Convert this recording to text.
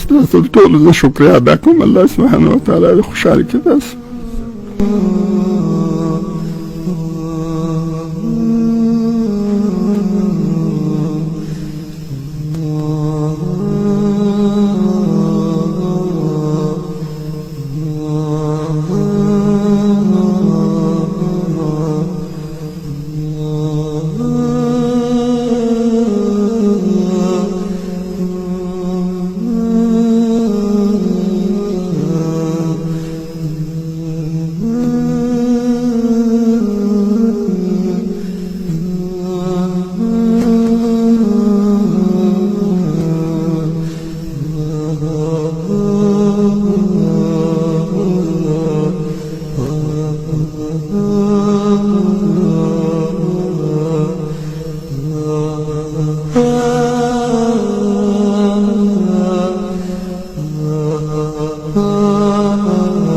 ټول زه شکریا ادا کوم الله سبحانه وتعالی دې خوشحاله کړي تاسو. Oh